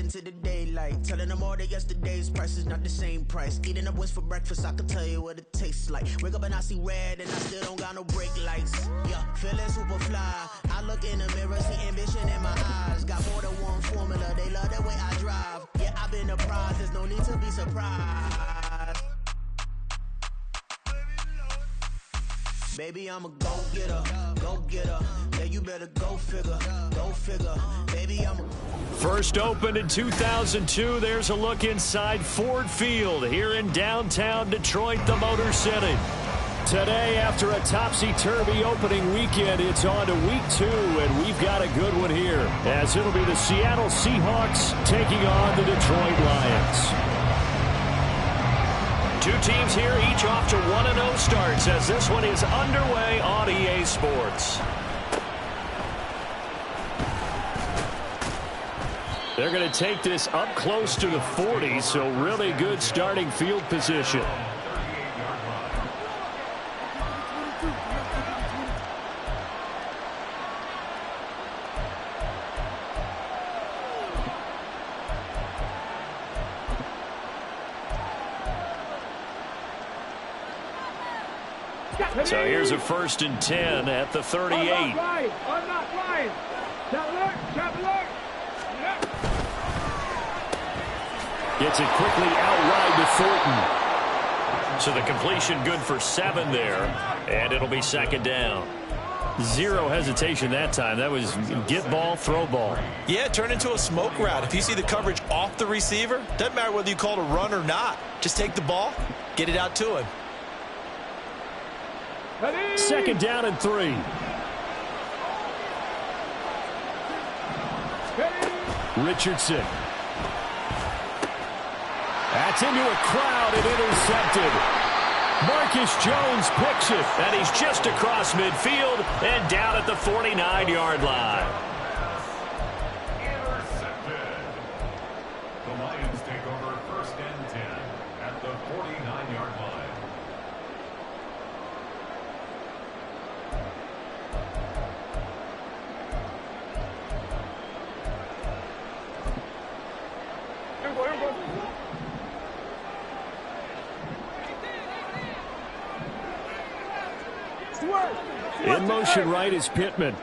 into the daylight. Telling them all that yesterday's price is not the same price. Eating up wings for breakfast, I can tell you what it tastes like. Wake up and I see red and I still don't got no brake lights. Yeah, feeling super fly. I look in the mirror, see ambition in my eyes. Got more than one formula, they love the way I drive. Yeah, I've been a prize, there's no need to be surprised. Baby, I'm a go-getter, go-getter. Yeah, you better go figure, go figure. Baby, I'm a... First opened in 2002. There's a look inside Ford Field here in downtown Detroit, the Motor City. Today, after a topsy-turvy opening weekend, it's on to week 2, and we've got a good one here, as it'll be the Seattle Seahawks taking on the Detroit Lions. Two teams here, each off to 1-0 starts, as this one is underway on EA Sports. They're going to take this up close to the 40, so really good starting field position. So here's a 1st and 10 at the 38. I'm not lying. Gets it quickly out wide to Thornton. So the completion good for 7 there, and it'll be 2nd down. Zero hesitation that time. That was get ball, throw ball. Yeah, it turned into a smoke route. If you see the coverage off the receiver, doesn't matter whether you call it a run or not. Just take the ball, get it out to him. 2nd down and 3. Richardson. That's into a crowd and intercepted. Marcus Jones picks it, and he's just across midfield and down at the 49-yard line. Intercepted. The Lions take over 1st and 10 at the 49-yard line. In motion right is Pittman.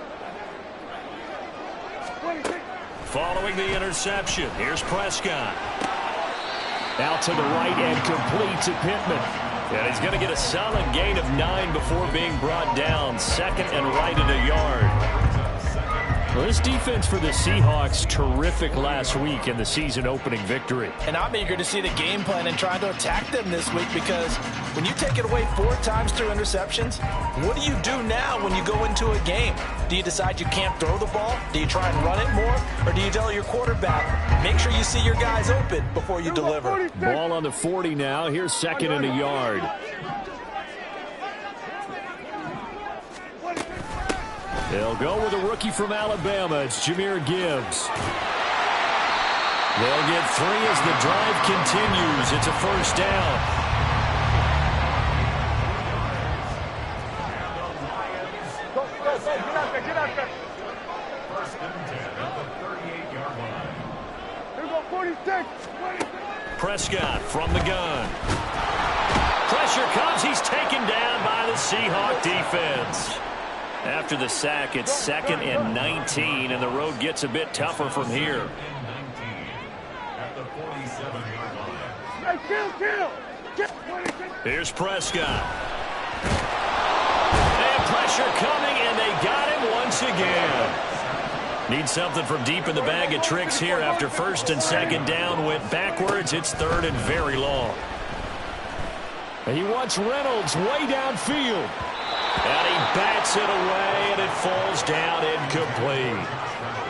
Following the interception, here's Prescott. Out to the right and complete to Pittman. And he's going to get a solid gain of 9 before being brought down. 2nd and right at a yard. Well, this defense for the Seahawks, terrific last week in the season-opening victory. And I'm eager to see the game plan and trying to attack them this week, because when you take it away 4 times through interceptions, what do you do now when you go into a game? Do you decide you can't throw the ball? Do you try and run it more? Or do you tell your quarterback, make sure you see your guys open before you deliver? Ball on the 40 now. Here's 2nd and a yard. They'll go with a rookie from Alabama. It's Jahmyr Gibbs. They'll get 3 as the drive continues. It's a 1st down. Get out there. 1st and 10 at the 38-yard line. Here we go, 46. Prescott from the gun. Pressure comes. He's taken down by the Seahawk defense. After the sack, it's 2nd and 19, and the road gets a bit tougher from here. At the 47-yard line. Here's Prescott. And pressure coming, and they got him once again. Need something from deep in the bag of tricks here after 1st and 2nd down went backwards. It's 3rd and very long. He wants Reynolds way downfield. And he bats it away, and it falls down incomplete.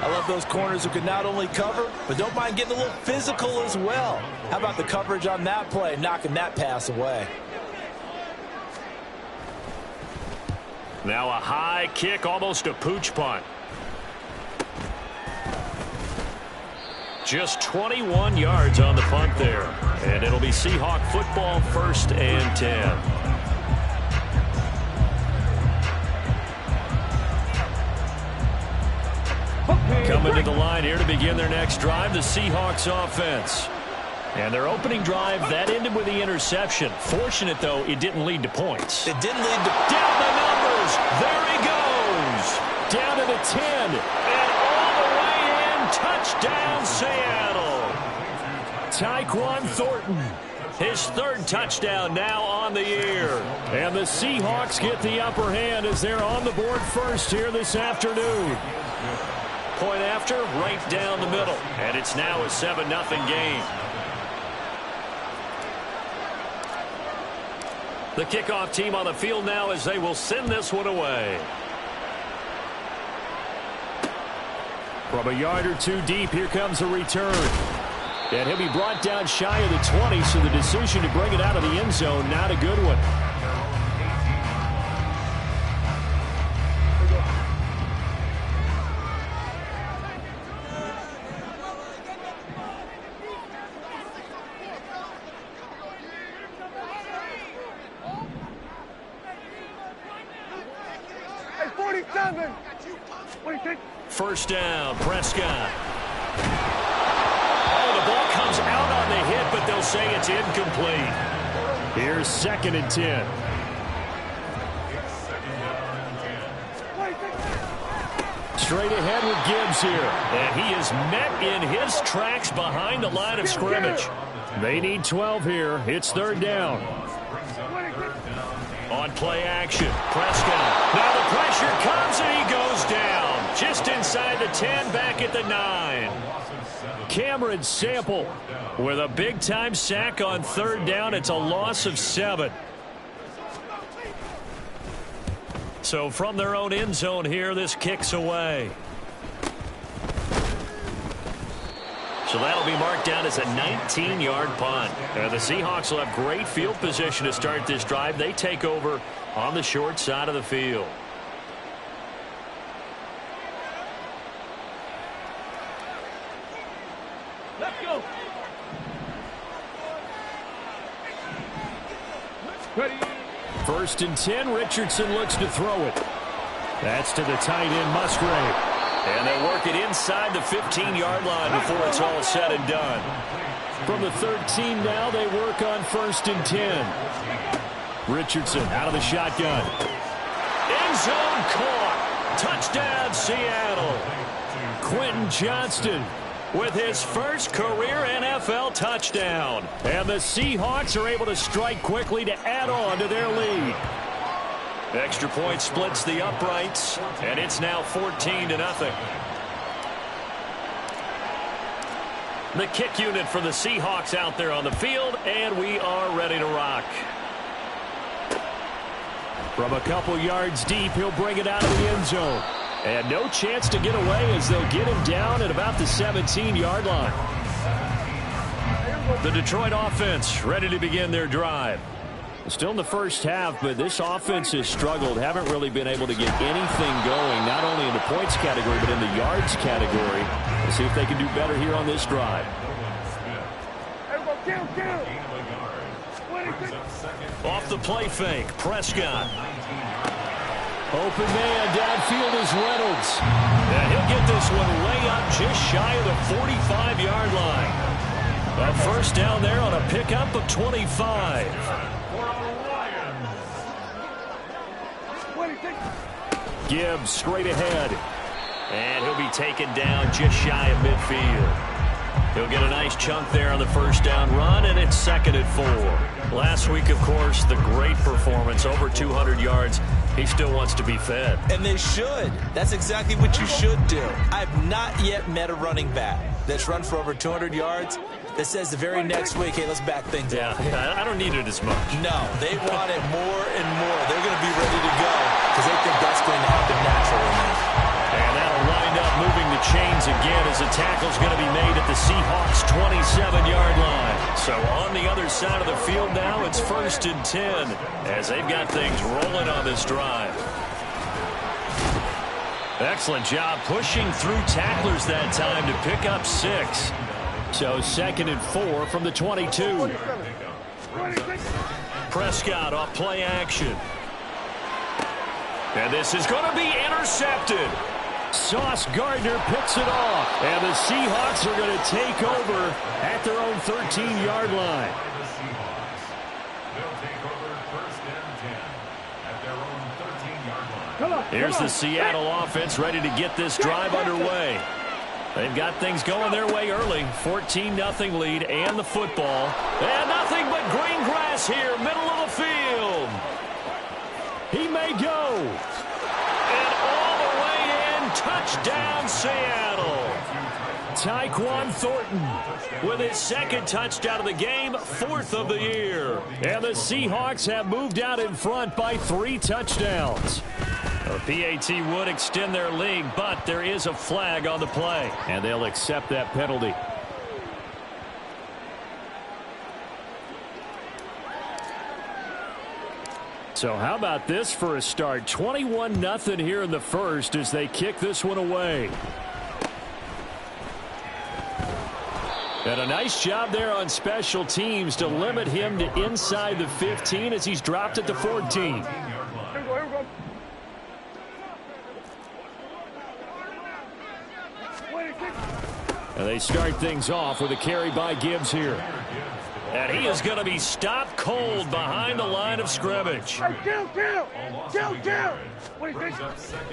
I love those corners who can not only cover, but don't mind getting a little physical as well. How about the coverage on that play, knocking that pass away? Now a high kick, almost a pooch punt. Just 21 yards on the punt there. And it'll be Seahawk football, 1st and 10. Okay. Coming to the line here to begin their next drive, the Seahawks offense. And their opening drive, that ended with the interception. Fortunate, though, it didn't lead to points. It didn't lead to... Down the numbers. There he goes. Down to the 10. And all the way in. Touchdown, Seattle. Tyquan Thornton. His third touchdown now on the year. And the Seahawks get the upper hand as they're on the board first here this afternoon. Point after, right down the middle. And it's now a 7-0 game. The kickoff team on the field now as they will send this one away. From a yard or two deep, here comes a return. And he'll be brought down shy of the 20, so the decision to bring it out of the end zone, not a good one. Hey, 47. First down, Prescott. Oh, the ball comes out on the hit, but they'll say it's incomplete. Here's 2nd and 10. Straight ahead with Gibbs here. And he is met in his tracks behind the line of scrimmage. They need 12 here. It's 3rd down. On play action, Prescott. Now the pressure comes and he goes down. Just inside the 10, back at the 9. Cameron Sample with a big-time sack on 3rd down. It's a loss of 7. So from their own end zone here, this kicks away. So that'll be marked down as a 19-yard punt. The Seahawks will have great field position to start this drive. They take over on the short side of the field. Let's go. Ready. 1st and 10, Richardson looks to throw it. That's to the tight end, Musgrave. And they work it inside the 15-yard line before it's all said and done. From the 13 now, they work on 1st and 10. Richardson out of the shotgun. End zone caught. Touchdown, Seattle. Quentin Johnston with his first career NFL touchdown. And the Seahawks are able to strike quickly to add on to their lead. Extra point splits the uprights, and it's now 14-0. The kick unit for the Seahawks out there on the field, and we are ready to rock. From a couple yards deep, he'll bring it out of the end zone. And no chance to get away as they'll get him down at about the 17-yard line. The Detroit offense ready to begin their drive. Still in the first half, but this offense has struggled. Haven't really been able to get anything going, not only in the points category, but in the yards category. Let's see if they can do better here on this drive. Off the play fake, Prescott. Open man, downfield is Reynolds. And he'll get this one way up just shy of the 45-yard line. A first down there on a pickup of 25. Gibbs straight ahead. And he'll be taken down just shy of midfield. He'll get a nice chunk there on the first down run, and it's 2nd and 4. Last week, of course, the great performance, over 200 yards. He still wants to be fed. And they should. That's exactly what you should do. I've not yet met a running back that's run for over 200 yards that says the very next week, hey, let's back things up. Yeah, I don't need it as much. No, they want it more and more. They're going to be ready to go because they think that's going to happen naturally. And that'll wind up moving the chains again as the tackle's going to be made at the Seahawks' 27-yard line. So on the other side of the field now, it's 1st and 10 as they've got things rolling on this drive. Excellent job pushing through tacklers that time to pick up 6. So 2nd and 4 from the 22. Prescott off play action. And this is going to be intercepted. Sauce Gardner picks it off. And the Seahawks are going to take over at their own 13-yard line. The Seahawks. They'll take over first and 10 at their own 13-yard line. Here's the Seattle offense ready to get this drive underway. They've got things going their way early. 14-0 lead and the football. And nothing but green grass here, middle of the field. He may go. And all the way in, touchdown Seattle. Tyquan Thornton with his second touchdown of the game, fourth of the year. And the Seahawks have moved out in front by 3 touchdowns. The PAT would extend their lead, but there is a flag on the play, and they'll accept that penalty. So how about this for a start? 21-0 here in the first as they kick this one away. And a nice job there on special teams to limit him to inside the 15 as he's dropped at the 14. And they start things off with a carry by Gibbs here. And he is going to be stopped cold behind the line of scrimmage.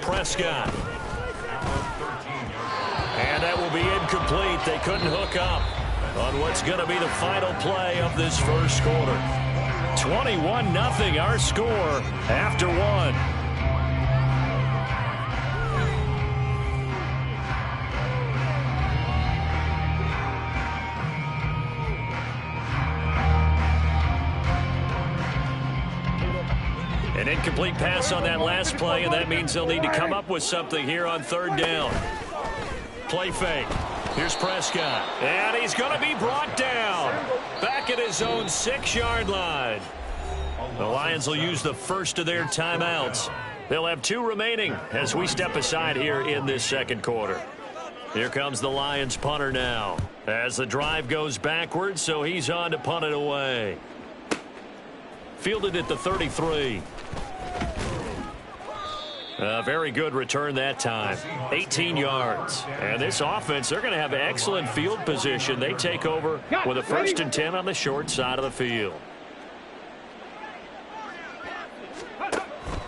Prescott. And that will be incomplete. They couldn't hook up on what's going to be the final play of this first quarter. 21-0 our score after one. An incomplete pass on that last play, and that means they'll need to come up with something here on third down. Play fake. Here's Prescott. And he's going to be brought down. Back at his own 6-yard line. The Lions will use the first of their timeouts. They'll have 2 remaining as we step aside here in this second quarter. Here comes the Lions punter now. As the drive goes backwards, so he's on to punt it away. Fielded at the 33. A very good return that time. 18 yards. And this offense, they're going to have excellent field position. They take over with a 1st and 10 on the short side of the field.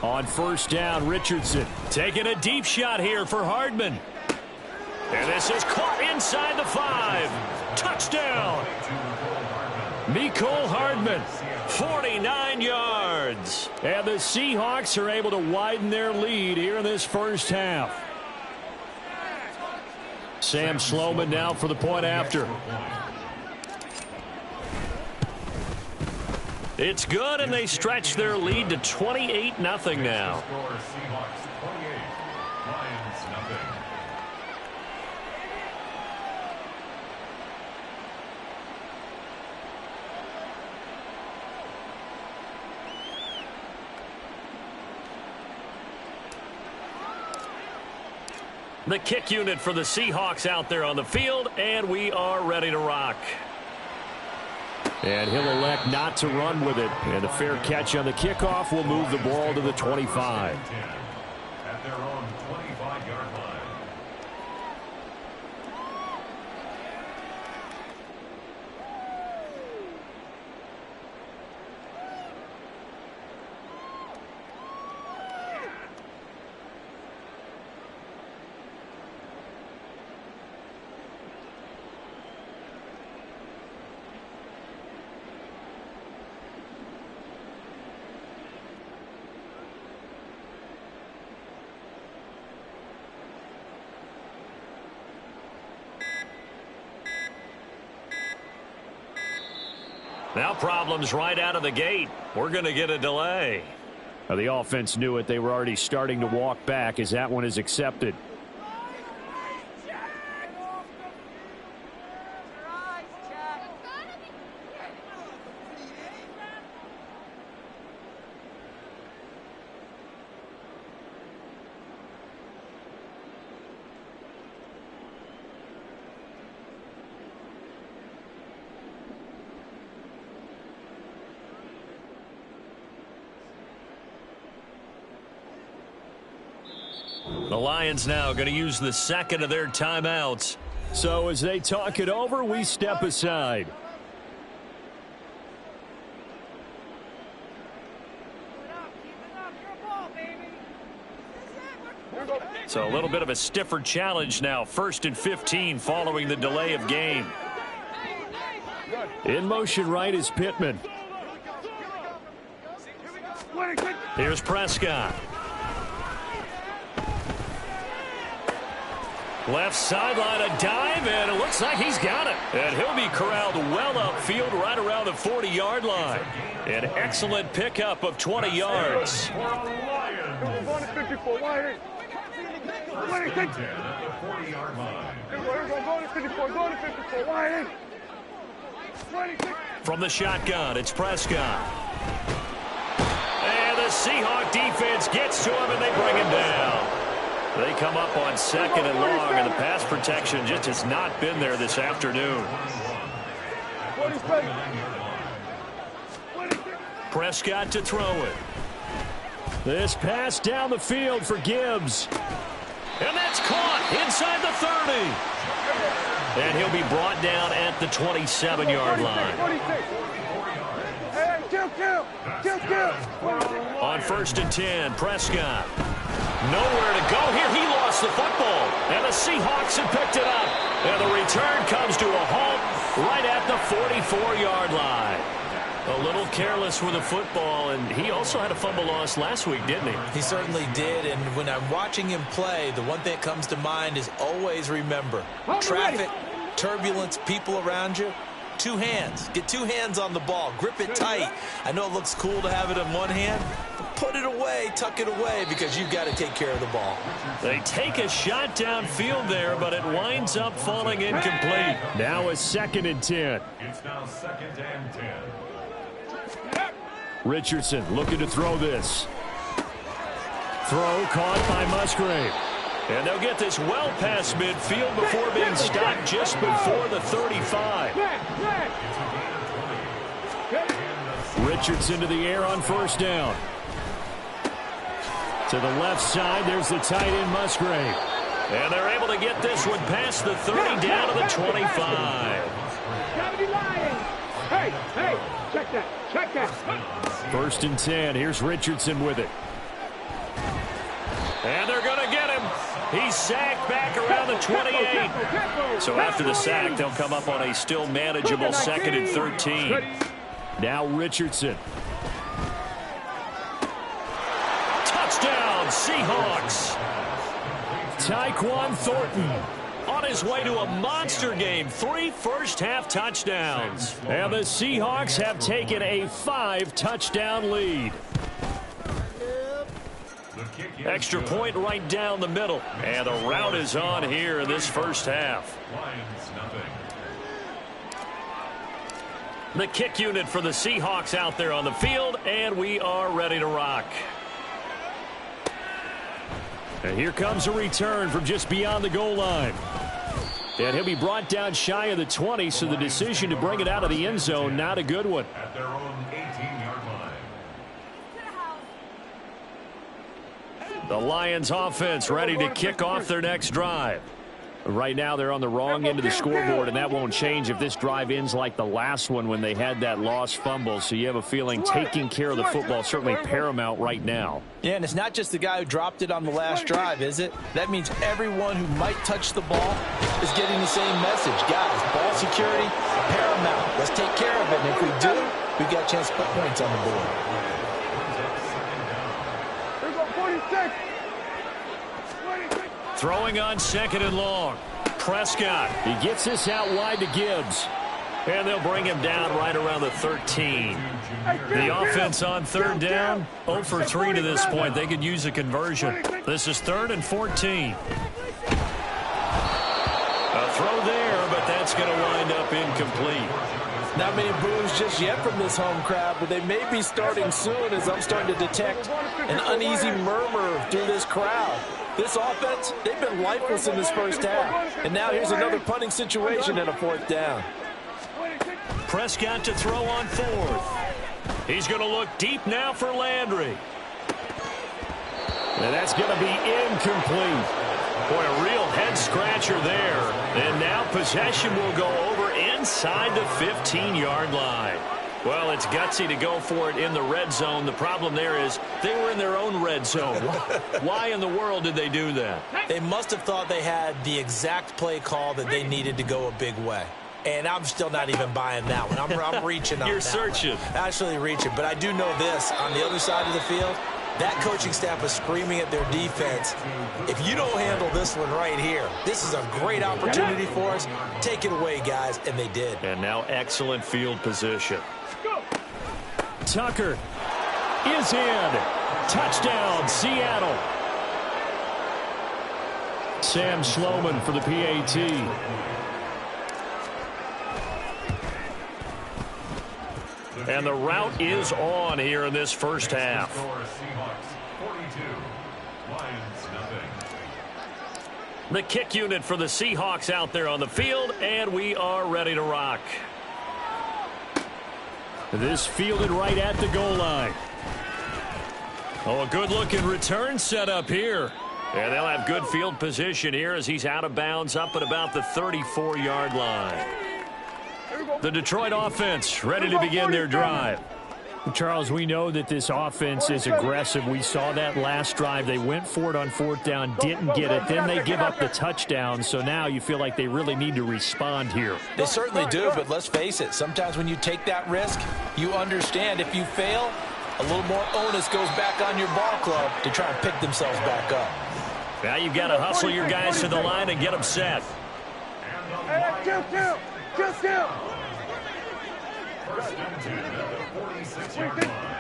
On first down, Richardson taking a deep shot here for Hardman. And this is caught inside the 5. Touchdown. Mecole Hardman. 49 yards. And the Seahawks are able to widen their lead here in this first half. Sam Sloman now for the point after. It's good, and they stretch their lead to 28-0 now. The kick unit for the Seahawks out there on the field, and we are ready to rock. And he'll elect not to run with it. And a fair catch on the kickoff will move the ball to the 25. At their own 25-yard line. Now problems right out of the gate. We're going to get a delay. Now the offense knew it. They were already starting to walk back as that one is accepted. The Lions now going to use the second of their timeouts. So as they talk it over, we step aside. So a little bit of a stiffer challenge now. 1st and 15 following the delay of game. In motion right is Pittman. Here's Prescott. Left sideline, a dive, and it looks like he's got it. And he'll be corralled well upfield right around the 40-yard line. An excellent pickup of 20 yards. From the shotgun, it's Prescott. And the Seahawk defense gets to him, and they bring him down. They come up on 2nd and long, and the pass protection just has not been there this afternoon. Prescott to throw it. This pass down the field for Gibbs. And that's caught inside the 30. And he'll be brought down at the 27-yard line. On 1st and 10, Prescott. Nowhere to go here. He lost the football. And the Seahawks have picked it up. And the return comes to a halt right at the 44-yard line. A little careless with the football, and he also had a fumble loss last week, didn't he? He certainly did, and when I'm watching him play, the one thing that comes to mind is always remember, traffic, turbulence, people around you, 2 hands. Get 2 hands on the ball. Grip it tight. I know it looks cool to have it in one hand, but put it away, tuck it away, because you've got to take care of the ball. They take a shot downfield there, but it winds up falling incomplete. Now a 2nd and 10. It's now 2nd and 10. Richardson looking to throw this. Throw caught by Musgrave. And they'll get this well past midfield before being stopped just before the 35. Richardson to the air on 1st down. To the left side, there's the tight end Musgrave. And they're able to get this one past the 30 down to the 25. Hey, check that. 1st and 10. Here's Richardson with it. And they're going to get him. He's sacked back around the 28. So after the sack, they'll come up on a still manageable 2nd and 13. Now Richardson. Touchdown, Seahawks. Tyquan Thornton on his way to a monster game. 3 first-half touchdowns. And the Seahawks have taken a 5-touchdown lead. Extra point right down the middle. And the rout is on here in this first half. The kick unit for the Seahawks out there on the field, and we are ready to rock. And here comes a return from just beyond the goal line. And he'll be brought down shy of the 20, so the decision to bring it out of the end zone, not a good one. At their own 18-yard line. The Lions offense ready to kick off their next drive. Right now they're on the wrong end of the scoreboard, and that won't change if this drive ends like the last one when they had that lost fumble. So you have a feeling taking care of the football is certainly paramount right now. Yeah, and it's not just the guy who dropped it on the last drive, is it? That means everyone who might touch the ball is getting the same message. Guys, ball security, paramount. Let's take care of it, and if we do, we've got a chance to put points on the board. Throwing on 2nd and long. Prescott. He gets this out wide to Gibbs. And they'll bring him down right around the 13. The offense on 3rd down, 0 for 3 to this point. They could use a conversion. This is 3rd and 14. A throw there, but that's going to wind up incomplete. Not many boos just yet from this home crowd, but they may be starting soon as I'm starting to detect an uneasy murmur through this crowd. This offense, they've been lifeless in this first half. And now here's another punting situation and a 4th down. Prescott to throw on 4th. He's going to look deep now for Landry. And that's going to be incomplete. Boy, a real head-scratcher there. And now possession will go over inside the 15-yard line. Well, it's gutsy to go for it in the red zone. The problem there is they were in their own red zone. Why in the world did they do that? They must have thought they had the exact play call that they needed to go a big way. And I'm still not even buying that one. I'm reaching on You're that searching. one. Actually reaching. But I do know this. On the other side of the field, that coaching staff is screaming at their defense. If you don't handle this one right here, this is a great opportunity for us. Take it away, guys. And they did. And now excellent field position. Tucker is in. Touchdown, Seattle. Sam Schloman for the PAT. And the route is on here in this first half. The kick unit for the Seahawks out there on the field, and we are ready to rock. This fielded right at the goal line. Oh, a good-looking return set up here. And they'll have good field position here as he's out of bounds up at about the 34-yard line. The Detroit offense ready to begin their drive. Charles, we know that this offense is aggressive. We saw that last drive. They went for it on fourth down, didn't get it. Then they give up the touchdown. So now you feel like they really need to respond here. They certainly do, but let's face it. Sometimes when you take that risk, you understand if you fail, a little more onus goes back on your ball club to try and pick themselves back up. Now you've got to hustle your guys to the line and get them set. Two.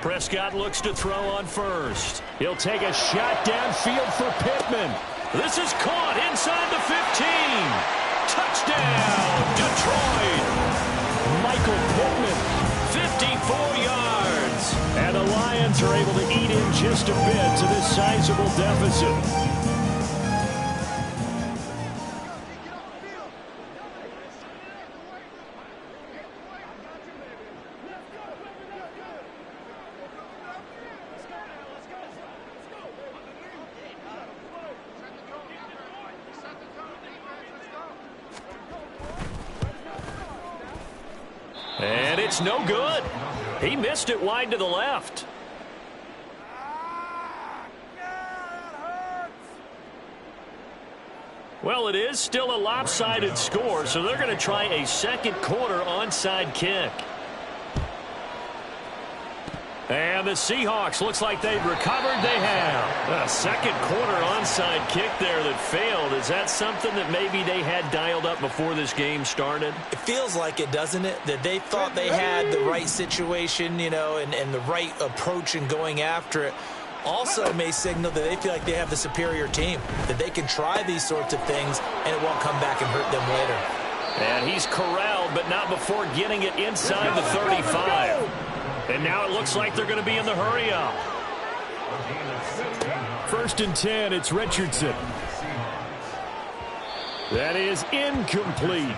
Prescott looks to throw on first. He'll take a shot downfield for Pittman. This is caught inside the 15. Touchdown, Detroit. Michael Pittman, 54 yards. And the Lions are able to eat in just a bit to this sizable deficit. And it's no good. He missed it wide to the left. Well, it is still a lopsided score, so they're going to try a second quarter onside kick. And the Seahawks, looks like they've recovered. They have. A second quarter onside kick there that failed. Is that something that maybe they had dialed up before this game started? It feels like it, doesn't it? That they thought they had the right situation, you know, and the right approach in going after it. Also may signal that they feel like they have the superior team, that they can try these sorts of things and it won't come back and hurt them later. And he's corralled, but not before getting it inside the 35. And now it looks like they're going to be in the hurry up. 1st and 10, it's Richardson. That is incomplete.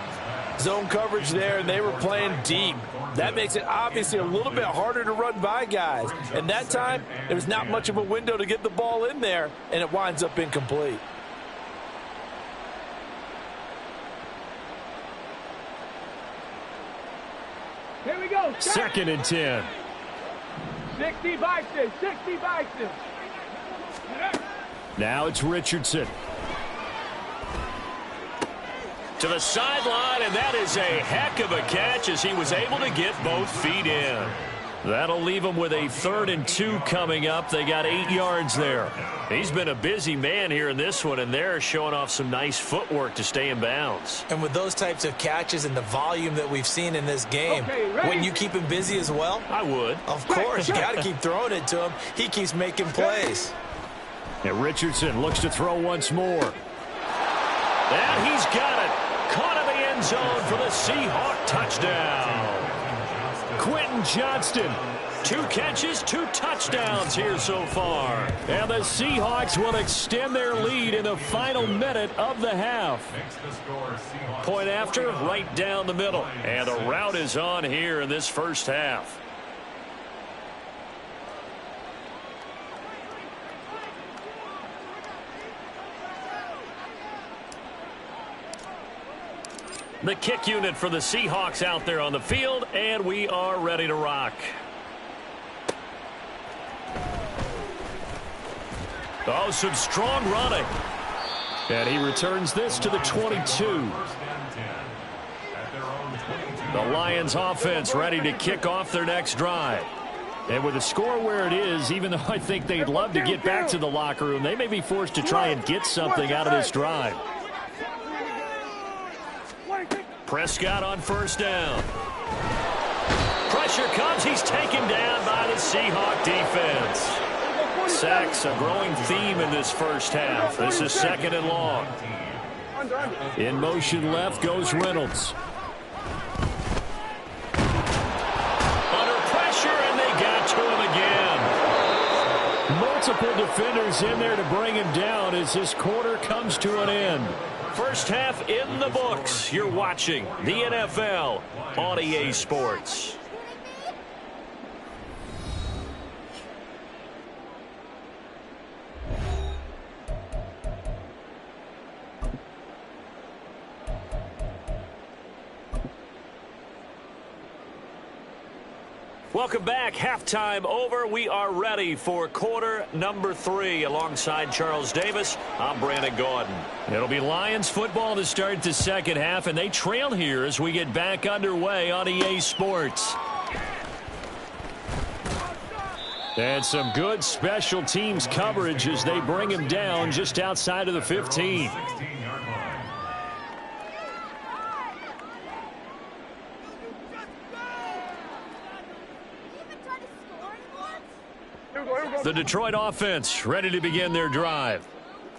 Zone coverage there, and they were playing deep. That makes it obviously a little bit harder to run by guys. And that time, there was not much of a window to get the ball in there, and it winds up incomplete. Here we go. 2nd and 10. 60 bikes. Now it's Richardson. To the sideline, and that is a heck of a catch as he was able to get both feet in. That'll leave him with a 3rd and 2 coming up. They got 8 yards there. He's been a busy man here in this one, and they're showing off some nice footwork to stay in bounds. And with those types of catches and the volume that we've seen in this game, wouldn't you keep him busy as well? I would. Of course. You got to keep throwing it to him. He keeps making plays. And Richardson looks to throw once more. And he's got it. Caught in the end zone for the Seahawk touchdown. Quentin Johnston, 2 catches, 2 touchdowns here so far. And the Seahawks will extend their lead in the final minute of the half. Point after, right down the middle. And the route is on here in this first half. The kick unit for the Seahawks out there on the field, and we are ready to rock. Oh, some strong running. And he returns this to the 22. The Lions offense ready to kick off their next drive. And with the score where it is, even though I think they'd love to get back to the locker room, they may be forced to try and get something out of this drive. Prescott on first down. Pressure comes. He's taken down by the Seahawk defense. Sacks, a growing theme in this first half. This is 2nd and long. In motion left goes Reynolds. Under pressure, and they got to him again. Multiple defenders in there to bring him down as this quarter comes to an end. First half in the books. You're watching the NFL on EA Sports. Welcome back. Halftime over. We are ready for quarter number 3. Alongside Charles Davis, I'm Brandon Gordon. It'll be Lions football to start the second half, and they trail here as we get back underway on EA Sports. And some good special teams coverage as they bring him down just outside of the 15. The Detroit offense ready to begin their drive.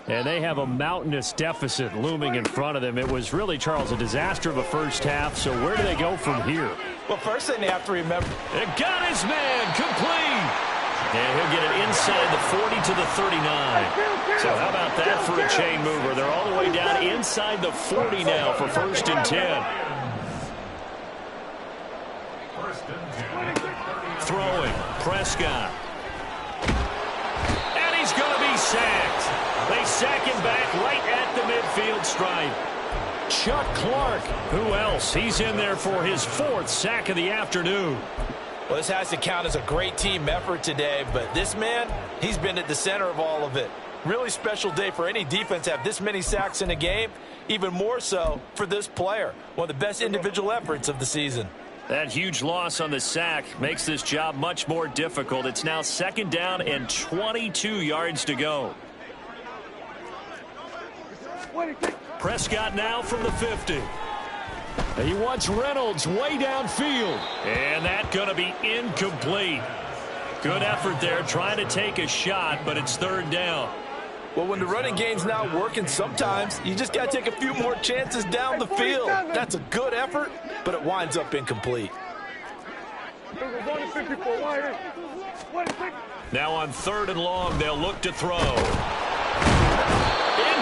And they have a mountainous deficit looming in front of them. It was really, Charles, a disaster of a first half. So where do they go from here? Well, first thing they have to remember. It got his man complete. And he'll get it inside the 40 to the 39. So how about that for a chain mover? They're all the way down inside the 40 now for 1st and 10. Throwing, Prescott. Going to be sacked. They sack him back right at the midfield stripe. Chuck Clark. Who else? He's in there for his 4th sack of the afternoon. Well, this has to count as a great team effort today, but this man, he's been at the center of all of it. Really special day for any defense to have this many sacks in a game, even more so for this player. One of the best individual efforts of the season. That huge loss on the sack makes this job much more difficult. It's now 2nd down and 22 yards to go. Prescott now from the 50. He wants Reynolds way downfield. And that's going to be incomplete. Good effort there trying to take a shot, but it's 3rd down. Well, when the running game's not working, sometimes you just got to take a few more chances down the field. That's a good effort, but it winds up incomplete. Now on 3rd and long, they'll look to throw. In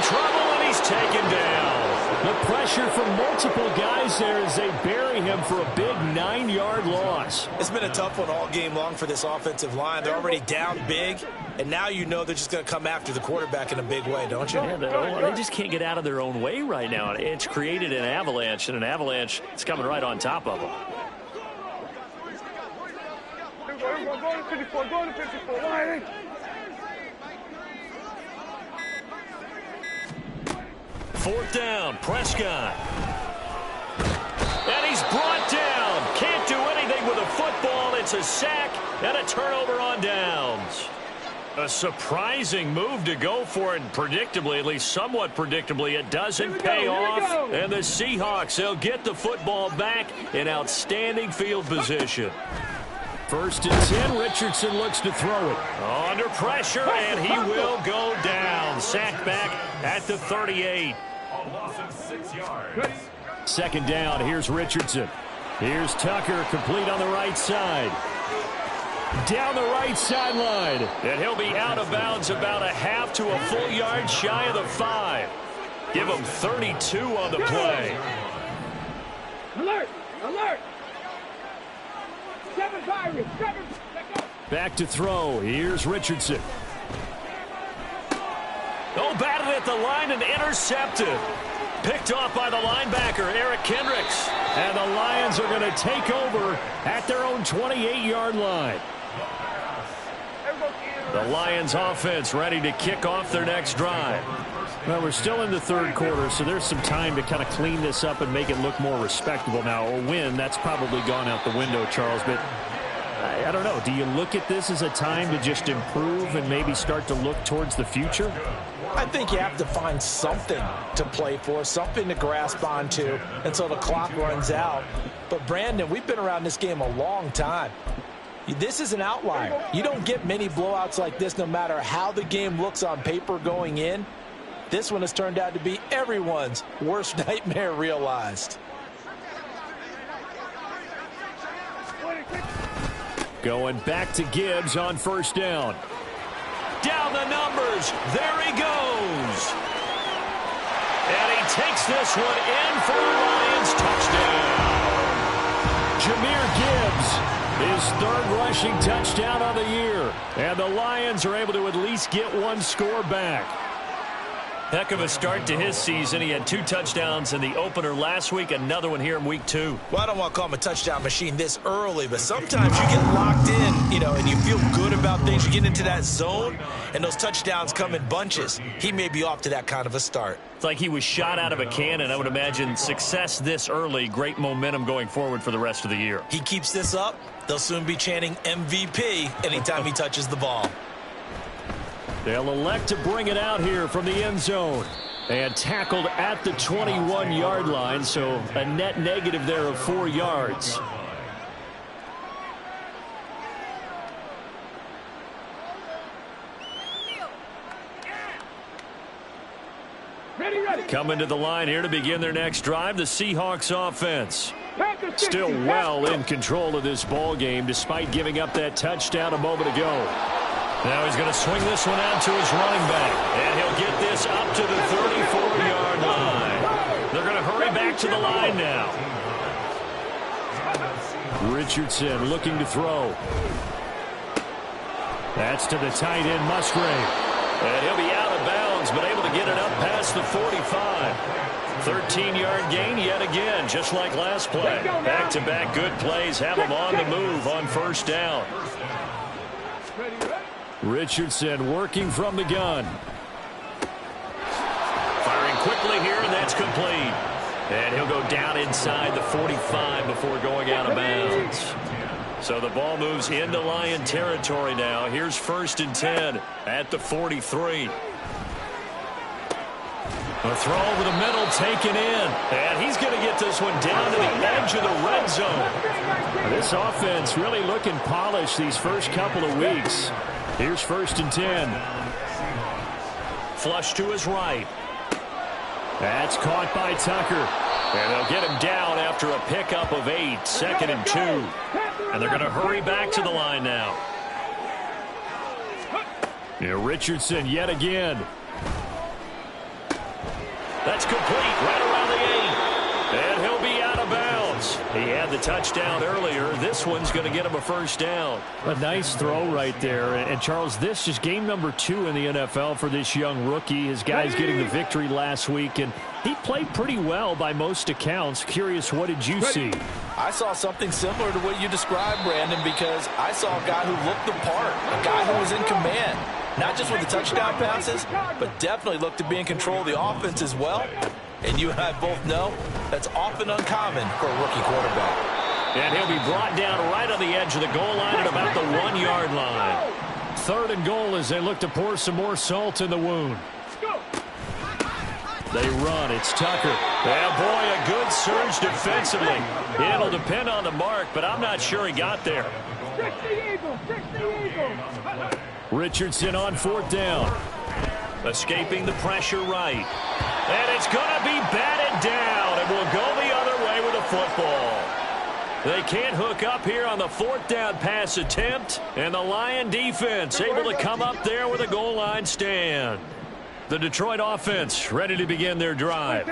trouble, and he's taken down. The pressure from multiple guys there as they bury him for a big 9-yard loss. It's been a tough one all game long for this offensive line. They're already down big, and now you know they're just going to come after the quarterback in a big way, don't you? Yeah, they just can't get out of their own way right now. It's created an avalanche, and an avalanche is coming right on top of them. Fourth down, Prescott. And he's brought down. Can't do anything with a football. It's a sack and a turnover on downs. A surprising move to go for it, and predictably, at least somewhat predictably, it doesn't pay off. And the Seahawks, they'll get the football back in outstanding field position. 1st and 10, Richardson looks to throw it. Under pressure, and he will go down. Sacked back at the 38. A loss of 6 yards. 2nd down, here's Richardson. Here's Tucker, complete on the right side. Down the right sideline. And he'll be out of bounds about a half to a full yard shy of the 5. Give him 32 on the play. Alert! Alert! 7 Pirates! 7! Back to throw. Here's Richardson. Oh, batted at the line and intercepted. Picked off by the linebacker, Eric Kendricks. And the Lions are going to take over at their own 28-yard line. The Lions offense ready to kick off their next drive. Well, we're still in the third quarter, so there's some time to kind of clean this up and make it look more respectable now. A win, that's probably gone out the window, Charles, but I don't know. Do you look at this as a time to just improve and maybe start to look towards the future? I think you have to find something to play for, something to grasp onto until the clock runs out. But, Brandon, we've been around this game a long time. This is an outlier. You don't get many blowouts like this no matter how the game looks on paper going in. This one has turned out to be everyone's worst nightmare realized. Going back to Gibbs on first down. Down the numbers. There he goes. And he takes this one in for a Lions touchdown. Jahmyr Gibbs, his third rushing touchdown of the year. And the Lions are able to at least get one score back. Heck of a start to his season. He had 2 touchdowns in the opener last week, another one here in week 2. Well, I don't want to call him a touchdown machine this early, but sometimes you get locked in, and you feel good about things. You get into that zone, and those touchdowns come in bunches. He may be off to that kind of a start. It's like he was shot out of a cannon. I would imagine success this early, great momentum going forward for the rest of the year. He keeps this up, they'll soon be chanting MVP anytime he touches the ball. They'll elect to bring it out here from the end zone. And tackled at the 21-yard line, so a net negative there of 4 yards. Ready. Coming to the line here to begin their next drive, the Seahawks offense. Still well in control of this ball game despite giving up that touchdown a moment ago. Now he's going to swing this one out to his running back. And he'll get this up to the 34-yard line. They're going to hurry back to the line now. Richardson looking to throw. That's to the tight end, Musgrave. And he'll be out of bounds, but able to get it up past the 45. 13-yard gain yet again, just like last play. Back-to-back good plays have him on the move on first down. Richardson working from the gun. Firing quickly here, and that's complete. And he'll go down inside the 45 before going out of bounds. So the ball moves into Lion territory now. Here's 1st and 10 at the 43. A throw over the middle taken in. And he's going to get this one down to the edge of the red zone. This offense really looking polished these first couple of weeks. Here's 1st and 10. Flush to his right. That's caught by Tucker. And they'll get him down after a pickup of 8. 2nd and 2. And they're going to hurry back to the line now. Richardson yet again. That's complete right around the 8. And he'll be out of bounds. He had the touchdown earlier. This one's going to get him a first down. A nice throw right there. And Charles, this is game number 2 in the NFL for this young rookie. His guys getting the victory last week. And he played pretty well by most accounts. Curious, what did you see? I saw something similar to what you described, Brandon, because I saw a guy who looked the part, a guy who was in command. Not just with the touchdown passes, but definitely looked to be in control of the offense as well. And you and I both know that's often uncommon for a rookie quarterback. And he'll be brought down right on the edge of the goal line at about the 1-yard line. 3rd and goal as they look to pour some more salt in the wound. They run. It's Tucker. Yeah, boy, a good surge defensively. It'll depend on the mark, but I'm not sure he got there. Richardson on 4th down. Escaping the pressure right. And it's going to be batted down, and will go the other way with a football. They can't hook up here on the 4th down pass attempt, and the Lion defense able to come up there with a goal line stand. The Detroit offense ready to begin their drive.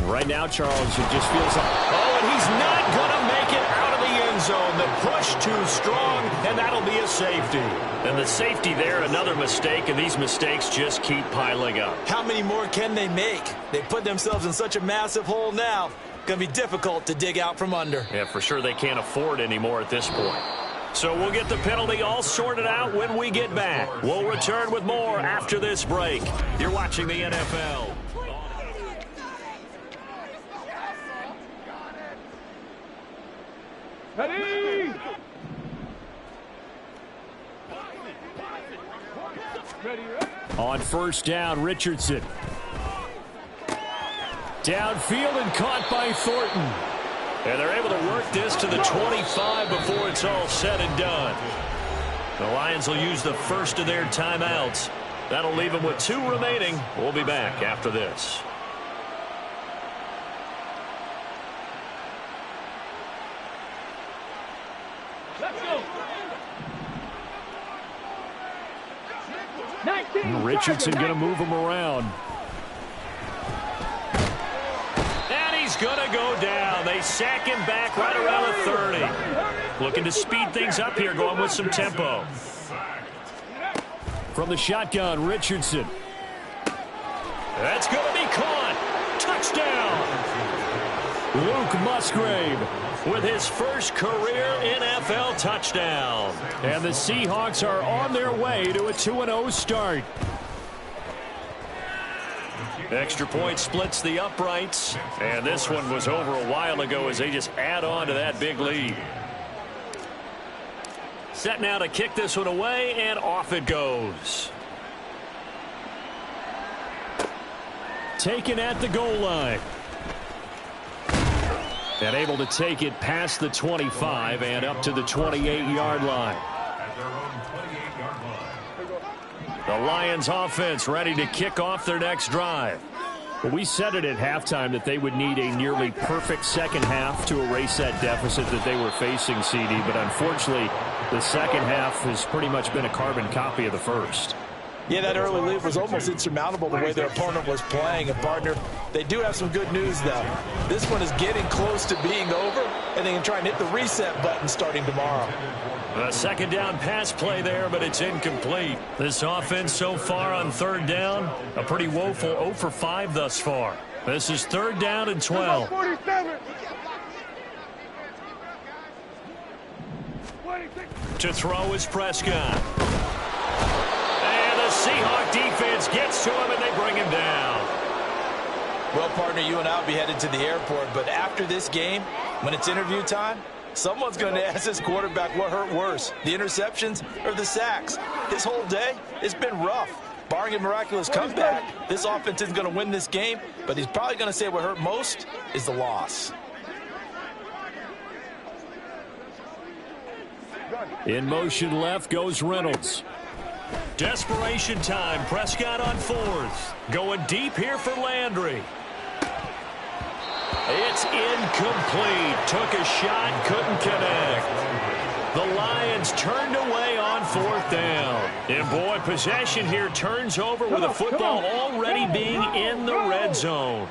Right now, Charles, it just feels like... Oh, and he's not going to make it out of the end zone. The push too strong, and that'll be a safety. And the safety there, another mistake, and these mistakes just keep piling up. How many more can they make? They put themselves in such a massive hole now. Going to be difficult to dig out from under. Yeah, for sure they can't afford any more at this point. So we'll get the penalty all sorted out when we get back. We'll return with more after this break. You're watching the NFL. Ready? Ready. On first down, Richardson. Downfield and caught by Thornton. And they're able to work this to the 25 before it's all said and done. The Lions will use the first of their timeouts. That'll leave them with 2 remaining. We'll be back after this. Let's go. 19. Richardson going to move him around. He's going to go down. They sack him back right around the 30. Looking to speed things up here, going with some tempo. From the shotgun, Richardson. That's going to be caught. Touchdown. Luke Musgrave with his first career NFL touchdown. And the Seahawks are on their way to a 2-0 start. Extra point splits the uprights, and this one was over a while ago as they just add on to that big lead. Set now to kick this one away, and off it goes. Taken at the goal line. And able to take it past the 25 and up to the 28-yard line. The Lions offense ready to kick off their next drive. But we said it at halftime that they would need a nearly perfect second half to erase that deficit that they were facing, CD. But unfortunately, the second half has pretty much been a carbon copy of the first. Yeah, that early lead was almost insurmountable the way their opponent was playing. And, partner, they do have some good news, though. This one is getting close to being over, and they can try and hit the reset button starting tomorrow. A second down pass play there, but it's incomplete. This offense so far on third down, a pretty woeful 0 for 5 thus far. This is third down and 12. 47. To throw is Prescott. And the Seahawk defense gets to him, and they bring him down. Well, partner, you and I will be headed to the airport, but after this game, when it's interview time, someone's going to ask this quarterback what hurt worse, the interceptions or the sacks. His whole day, it's been rough. Barring a miraculous comeback, this offense isn't going to win this game, but he's probably going to say what hurt most is the loss. In motion left goes Reynolds. Desperation time. Prescott on fourth. Going deep here for Landry. It's incomplete. Took a shot, couldn't connect. The Lions turned away on fourth down. And boy, possession here turns over with the football already being in the red zone.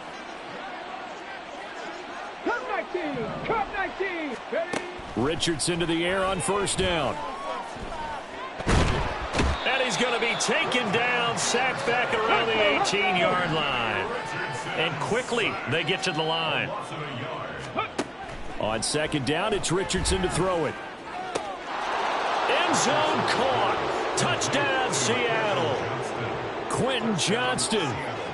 Cut 19. Cut 19. Ready? Richardson to the air on first down. And he's going to be taken down, sacked back around the 18-yard line. And quickly they get to the line. On second down, it's Richardson to throw it. End zone caught. Touchdown, Seattle. Quentin Johnston,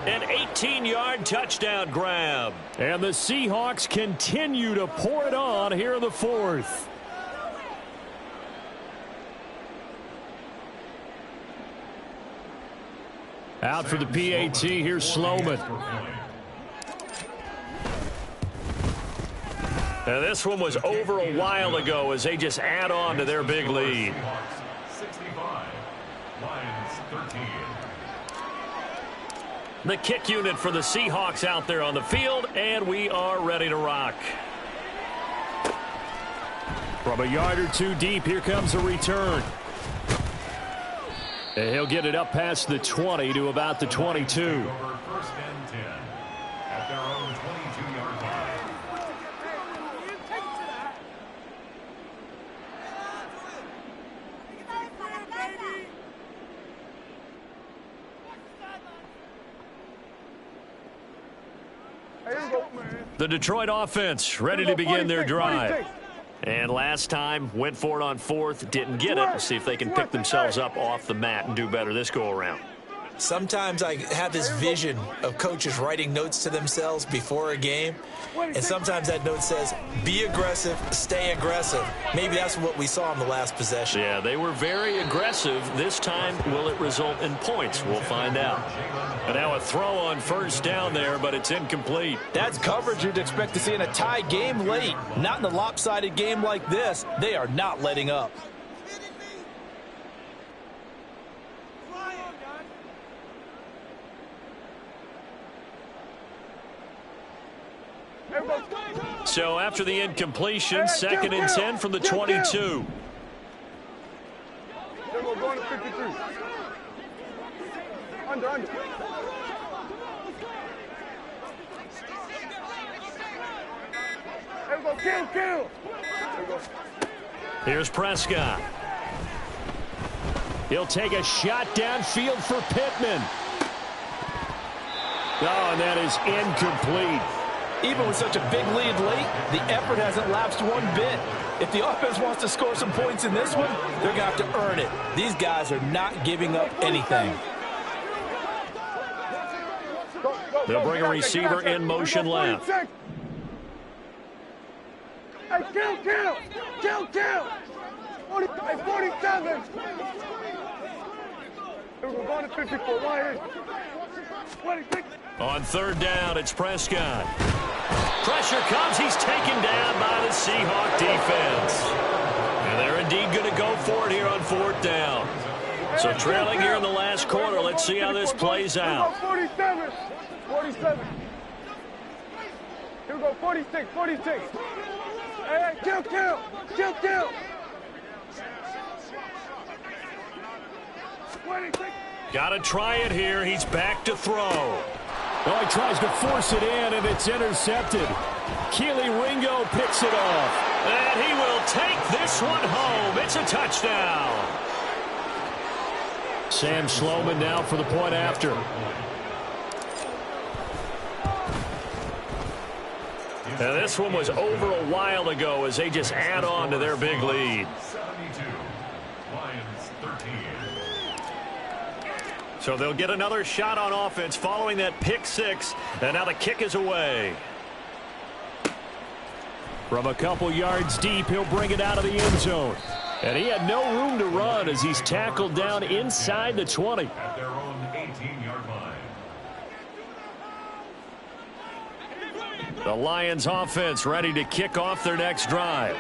an 18-yard touchdown grab. And the Seahawks continue to pour it on here in the fourth. Out for the PAT, here's Sloman. Now this one was over a while ago as they just add on to their big lead. 65, Lions 13. The kick unit for the Seahawks out there on the field, and we are ready to rock. From a yard or two deep, here comes a return. And he'll get it up past the 20 to about the 22. First and 10 at their own 22-yard line. The Detroit offense ready to begin their drive. And last time, went for it on fourth, didn't get it. We'll see if they can pick themselves up off the mat and do better this go-around. Sometimes I have this vision of coaches writing notes to themselves before a game, and sometimes that note says, be aggressive, stay aggressive. Maybe that's what we saw in the last possession. Yeah, they were very aggressive. This time, will it result in points? We'll find out. And now a throw on first down there, but it's incomplete. That's coverage you'd expect to see in a tie game late. Not in a lopsided game like this. They are not letting up. So after the incompletion, 2nd and 10 from the 22. Then we're going to 53. Under. There we go, kill. There we go. Here's Prescott. He'll take a shot downfield for Pittman. Oh, and that is incomplete. Even with such a big lead late, the effort hasn't lapsed one bit. If the offense wants to score some points in this one, they're going to have to earn it. These guys are not giving up anything. They'll bring a receiver in motion left. Hey, kill. 47. We're going to 54. Why 26. On third down, it's Prescott. Pressure comes. He's taken down by the Seahawk defense. And they're indeed going to go for it here on fourth down. So trailing here in the last quarter. Let's see how this plays out. 47. Here we go, 46. Hey, kill. Got to try it here. He's back to throw. Oh, he tries to force it in, and it's intercepted. Keely Ringo picks it off. And he will take this one home. It's a touchdown. Sam Sloman now for the point after. Now this one was over a while ago as they just add on to their big lead. 72. Lions 13. So they'll get another shot on offense following that pick six. And now the kick is away. From a couple yards deep, he'll bring it out of the end zone. And he had no room to run as he's tackled down inside the 20. At their own 18-yard line. The Lions offense ready to kick off their next drive.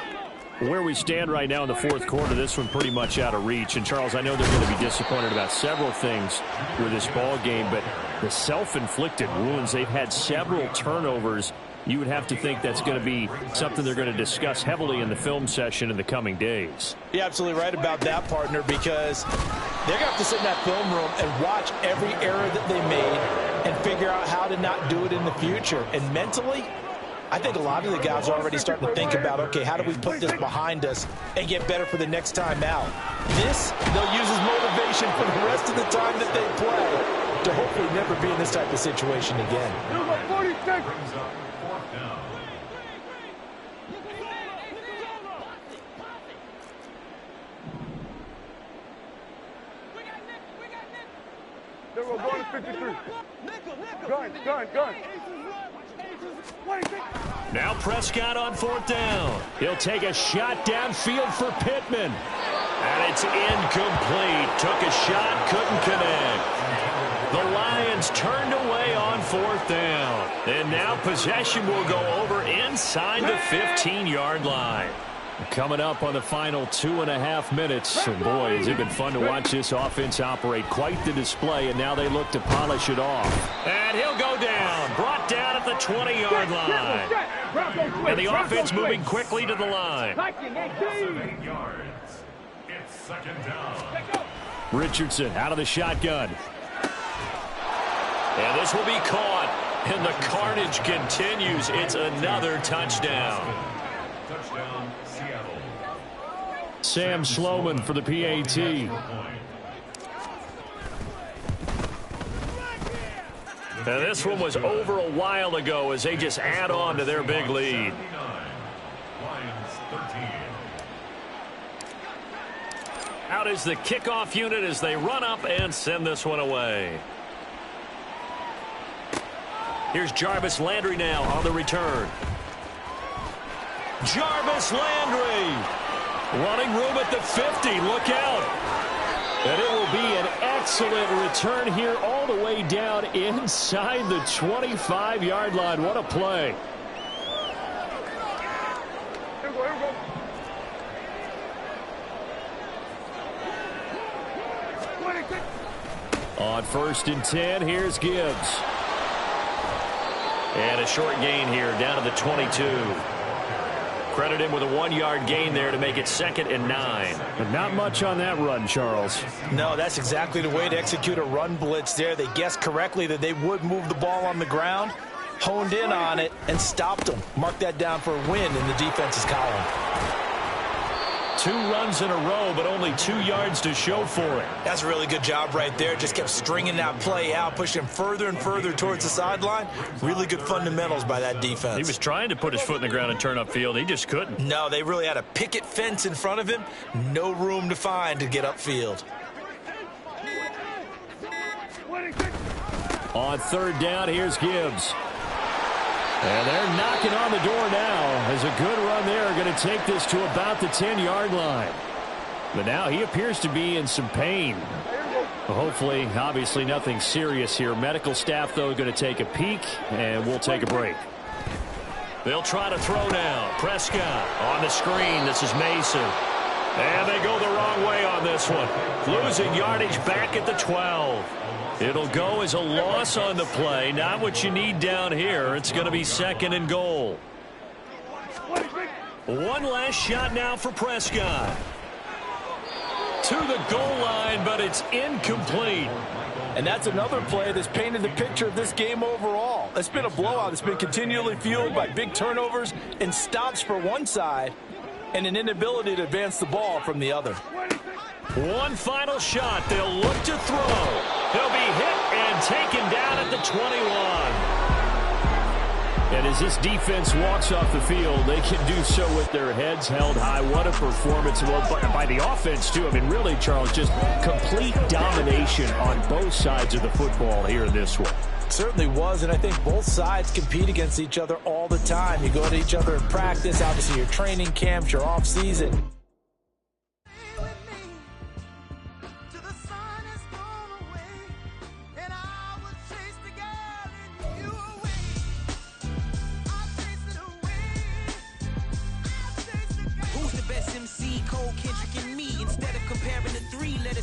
Where we stand right now in the fourth quarter, this one pretty much out of reach. And, Charles, I know they're going to be disappointed about several things with this ball game, but the self-inflicted wounds, they've had several turnovers. You would have to think that's going to be something they're going to discuss heavily in the film session in the coming days. You're absolutely right about that, partner, because they're going to have to sit in that film room and watch every error that they made and figure out how to not do it in the future. And mentally, I think a lot of the guys are already starting to think about, okay, how do we put this behind us and get better for the next time out? This, they'll use as motivation for the rest of the time that they play to hopefully never be in this type of situation again. Number 46. Brings up fourth down. Then we're going to 53. Gun. Now Prescott on fourth down. He'll take a shot downfield for Pittman. And it's incomplete. Took a shot, couldn't connect. The Lions turned away on fourth down. And now possession will go over inside the 15-yard line. Coming up on the final 2.5 minutes. And boy, has it been fun to watch this offense operate. Quite the display, and now they look to polish it off. And he'll go down. Brought down at the 20-yard line. And the offense moving quickly to the line. 8 yards. It's second down. Richardson out of the shotgun. And this will be caught. And the carnage continues. It's another touchdown. Touchdown, Seattle. Sam Sloman for the PAT. The Now, this one was over a while ago as they just add on to their big lead. Lions 13. Out is the kickoff unit as they run up and send this one away. Here's Jarvis Landry now on the return. Jarvis Landry running room at the 50. Look out. And it will be an excellent return here all the way down inside the 25-yard line. What a play. Here we go, here we go. On 1st and 10, here's Gibbs. And a short gain here down to the 22. Credit him with a 1-yard gain there to make it 2nd and 9. But not much on that run, Charles. No, that's exactly the way to execute a run blitz there. They guessed correctly that they would move the ball on the ground, honed in on it, and stopped them. Mark that down for a win in the defense's column. 2 runs in a row, but only 2 yards to show for it. That's a really good job right there. Just kept stringing that play out, pushing him further and further towards the sideline. Really good fundamentals by that defense. He was trying to put his foot in the ground and turn upfield. He just couldn't. No, they really had a picket fence in front of him. No room to find to get upfield. On 3rd down, here's Gibbs. And they're knocking on the door now as a good run there are going to take this to about the 10-yard line. But now he appears to be in some pain. Hopefully, obviously nothing serious here. Medical staff, though, going to take a peek, and we'll take a break. They'll try to throw now. Prescott on the screen. This is Mason. And they go the wrong way on this one. Losing yardage back at the 12. It'll go as a loss on the play. Not what you need down here. It's going to be 2nd and goal. One last shot now for Prescott. To the goal line, but it's incomplete. And that's another play that's painted the picture of this game overall. It's been a blowout. It's been continually fueled by big turnovers and stops for one side and an inability to advance the ball from the other. One final shot. They'll look to throw. He'll be hit and taken down at the 21. And as this defense walks off the field, they can do so with their heads held high. What a performance by the offense, too. I mean, really, Charles, just complete domination on both sides of the football here in this one. Certainly was, and I think both sides compete against each other all the time. You go to each other in practice, obviously your training camps, your off season.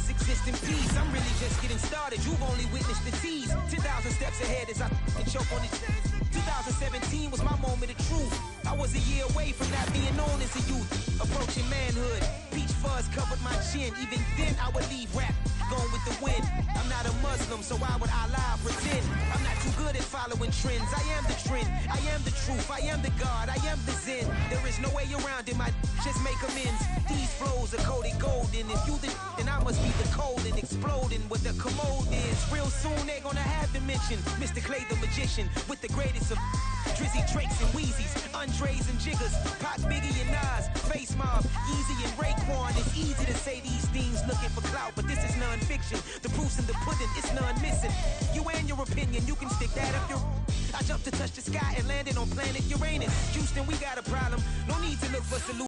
Exist in peace. I'm really just getting started. You've only witnessed the tease. 10,000 steps ahead as I choke on it. 2017 was my moment of truth. I was a year away from not being known as a youth. Approaching manhood. Peach fuzz covered my chin. Even then I would leave rap going with the wind. I'm not a Muslim, so why would Allah pretend? I'm not too good at following trends. I am the trend. I am the truth. I am the God. I am the Zen. There is no way around it. My just make amends. These flows are coated golden. If you the then I must be the cold and exploding what the commode is. Real soon they're gonna have to mention Mr. Clay the magician with the greatest of Drizzy, Drakes, and Wheezies, Andres and Jiggers, Pac, Biggie, and Nas, Face Mob, Yeezy, and Raekwon. It's easy to say these things looking for clout, but this is non-fiction. The proof's in the pudding, it's none missing. You and your opinion, you can stick that up your... I jumped to touch the sky and landed on planet Uranus. Houston, we got a problem. No need to look for solutions.